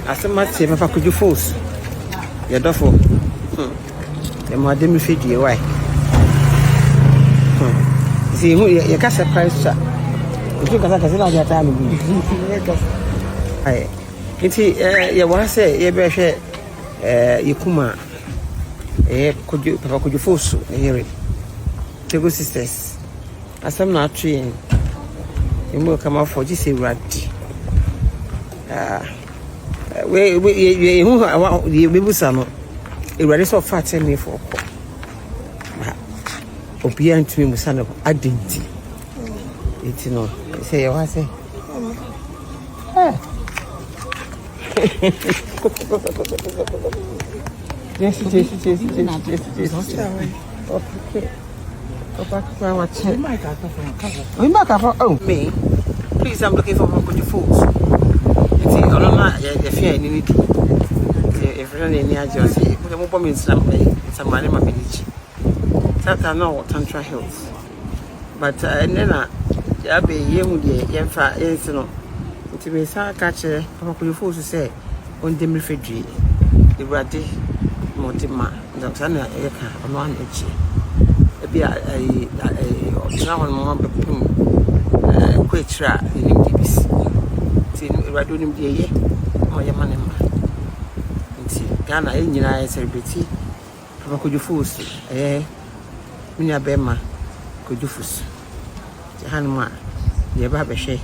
As a matter of fact, could you force your duffel? The madam feed you away. See, you can't surprise her. If you can't say that time, it's you want to say, you better you come. Could you force hear it? The good sisters, as I'm not trained, you will come out for just a rat. We will some. It ready so fat and me for obedient to me, son of identity. It's no, say, I say, yes, okay. Oh, me. Please, I'm looking for good fools. It's all the fear in it. If you're any agency, put a mobile in some way, some money, my village. That I know what Tantra Hills. But then I'll be young, young fat, incident. To be a catcher, Papa fools to say, on the refugee, the Raddy Mortimer, the Tana Eka, on one itchy. Be a travel more quite trap in DBs. Radunim dear, or your money. Ghana, Indian celebrity. Papa could you fools? Minia Bema could you fools? The Hanma, the Babashe,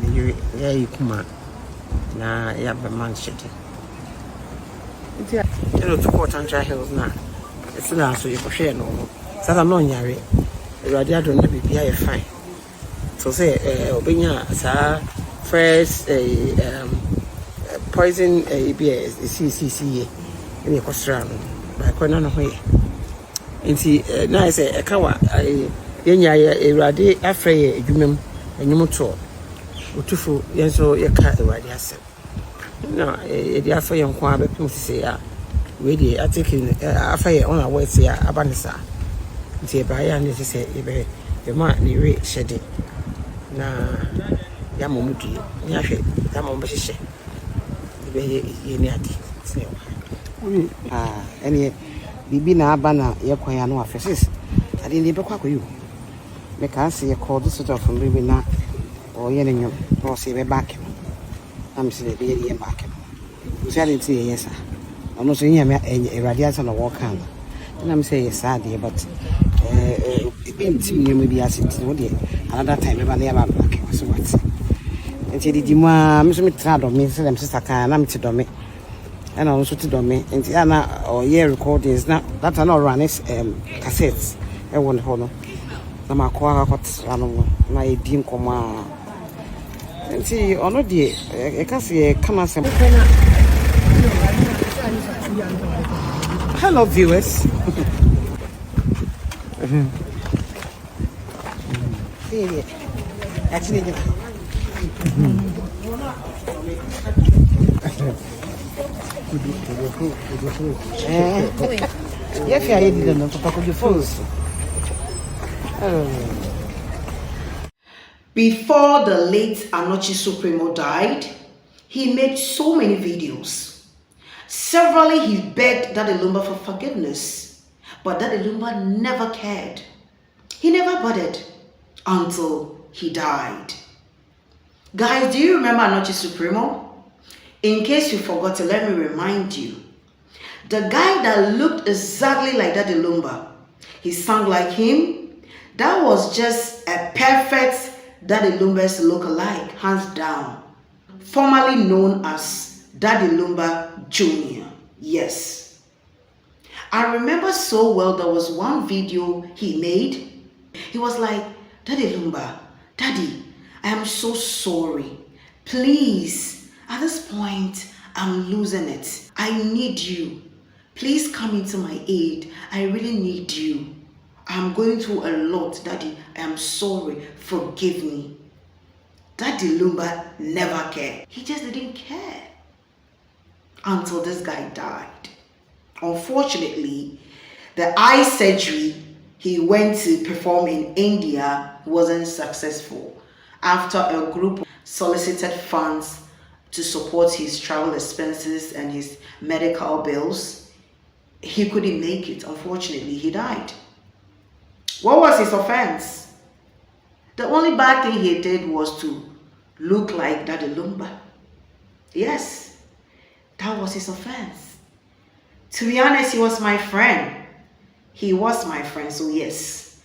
the Yayukuma, na Yabaman City. It's a to port on Hills now. It's not so you for share no more. Salamon Yari, Radia don't be fine. So say, Obinia, sir, first poison ABS, CCC, in the Costrano, by Conan Way. And see, nice a kawa, Yenya, a radi, afraid, Jumim, and Yumuto, Utufu, Yenso, your cat, the Radias. No, a dear for young Quabe, say, really, I take in affair on our way, say, Abanisa. Say by and say the man the rate shedding na yamomuti nyahwe yamombeshe be ye ni ade ene bibi na aba na ye kwan ya no afesis ade ni be kwa koyu me kan se ye call this sort of from bibi na o ye nenyo no se be back am se be ye back so ade ti ye sa ono so nya me e radiation no work kan na me say yes ade but maybe as it another time never near back so what and the dima miss me trad on me say them sister can am to do me and also to do me and ana or year recordings now that are not run cassettes e won hono na makwa hot na e dim koma and see ono die e ka se come as hello viewers. Actually, before the late Anoi Supreo died, he made so many videos. Severally, he begged Daddy Lumba for forgiveness, but Daddy Lumba never cared. He never bothered until he died. Guys, do you remember Anoi Supreo? In case you forgot, let me remind you. The guy that looked exactly like Daddy Lumba, he sang like him. That was just a perfect Daddy Lumba's look-alike, hands down. Formerly known as Daddy Lumba Jr. Yes. I remember so well there was one video he made. He was like, Daddy Lumba, Daddy, I am so sorry. Please, at this point, I'm losing it. I need you. Please come into my aid. I really need you. I'm going through a lot, Daddy. I am sorry. Forgive me. Daddy Lumba never cared. He just didn't care until this guy died. Unfortunately, the eye surgery he went to perform in India wasn't successful. after a group solicited funds to support his travel expenses and his medical bills. He couldn't make it. Unfortunately, he died. What was his offense? The only bad thing he did was to look like Daddy Lumba. Yes, that was his offense. To be honest, he was my friend. He was my friend, so yes.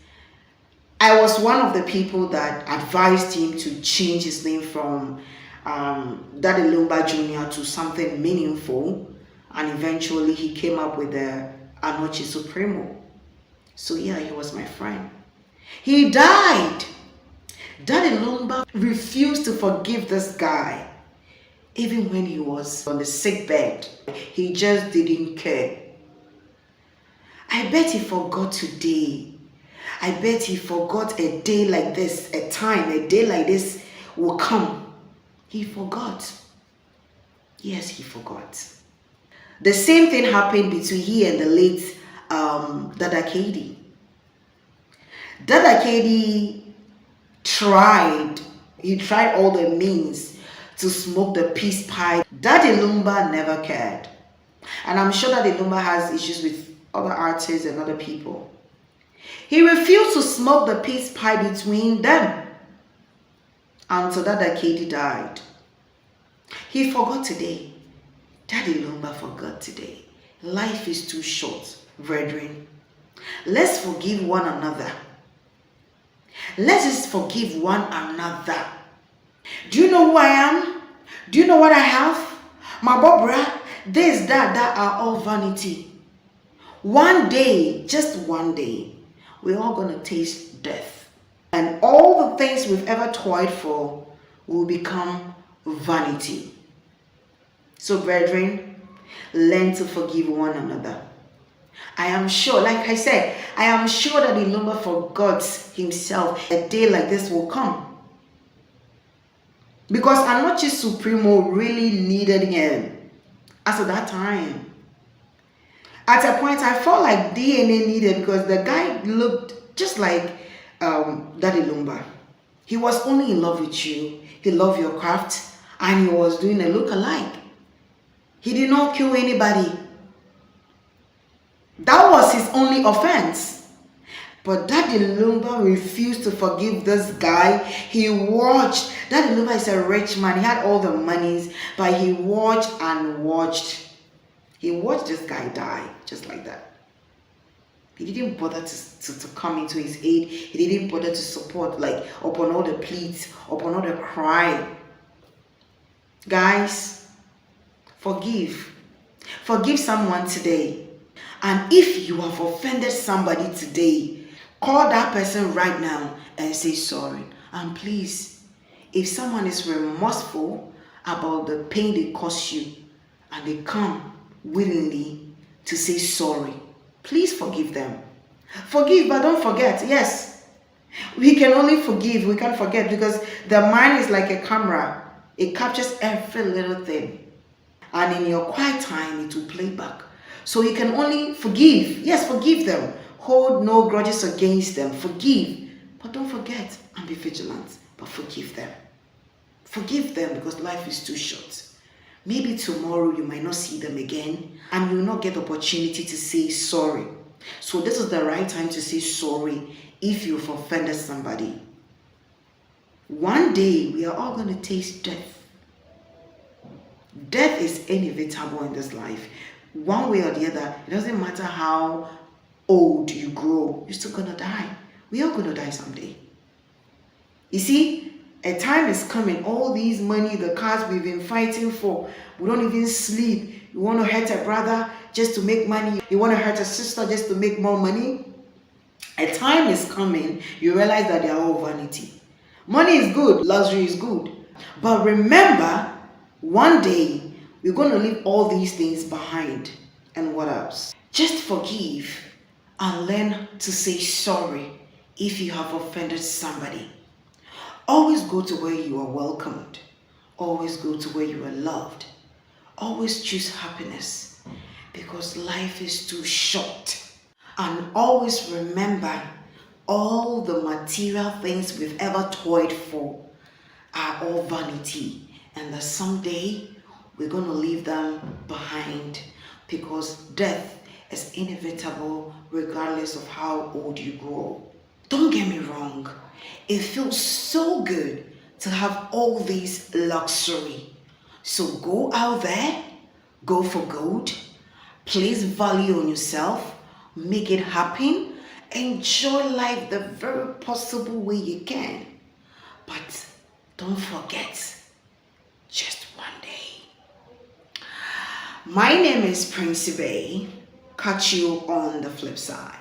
I was one of the people that advised him to change his name from Daddy Lumba Jr. to something meaningful, and eventually he came up with the Anoi Supreo. So yeah, he was my friend. He died. Daddy Lumba refused to forgive this guy. Even when he was on the sick bed, he just didn't care. I bet he forgot today. I bet he forgot a day like this, a day like this will come. He forgot. Yes, he forgot. The same thing happened between he and the late Daddy. Daddy tried all the means to smoke the peace pipe. Daddy Lumba never cared. And I'm sure Daddy Lumba has issues with other artists and other people. He refused to smoke the peace pipe between them until Daddy died. He forgot today. Daddy Lumba forgot today. Life is too short, brethren. Let's forgive one another. Let's just forgive one another. Do you know who I am? Do you know what I have? My Barbara, this, that are all vanity. One day, just one day, we're all going to taste death. And all the things we've ever toiled for will become vanity. So, brethren, learn to forgive one another. I am sure, like I said, I am sure that Daddy Lumba forgot himself. A day like this will come. Because Anoi Supreo really needed him as of that time. At a point, I felt like DNA needed because the guy looked just like Daddy Lumba. He was only in love with you. He loved your craft and he was doing a look-alike. He did not kill anybody. That was his only offense. But Daddy Lumba refused to forgive this guy. He watched. Daddy Lumba is a rich man. He had all the monies, but he watched and watched. He watched this guy die just like that. He didn't bother to come into his aid. He didn't bother to support, like, upon all the pleas, upon all the cry. Guys, forgive. Forgive someone today. And if you have offended somebody today, call that person right now and say sorry. And please, if someone is remorseful about the pain they caused you and they come willingly to say sorry, please forgive them. Forgive, but don't forget. Yes, we can only forgive. We can't forget because the mind is like a camera. It captures every little thing. And in your quiet time, it will play back. So you can only forgive. Yes, forgive them. Hold no grudges against them. Forgive. But don't forget and be vigilant. But forgive them. Forgive them because life is too short. Maybe tomorrow you might not see them again and you will not get the opportunity to say sorry. So this is the right time to say sorry if you've offended somebody. One day we are all going to taste death. Death is inevitable in this life. One way or the other, it doesn't matter how old you grow, you're still going to die. We're all going to die someday. You see, a time is coming, all these money, the cars we've been fighting for, we don't even sleep. You want to hurt a brother just to make money. You want to hurt a sister just to make more money. A time is coming, you realize that they are all vanity. Money is good, luxury is good. But remember, one day, we're going to leave all these things behind. And what else? Just forgive and learn to say sorry if you have offended somebody. Always go to where you are welcomed. Always go to where you are loved. Always choose happiness because life is too short. And always remember all the material things we've ever toiled for are all vanity, and that someday we're going to leave them behind, because death is inevitable regardless of how old you grow. Don't get me wrong, it feels so good to have all this luxury. So go out there, go for gold, place value on yourself, make it happen, enjoy life the very possible way you can. But don't forget, just one day. My name is Principe. Catch you on the flip side.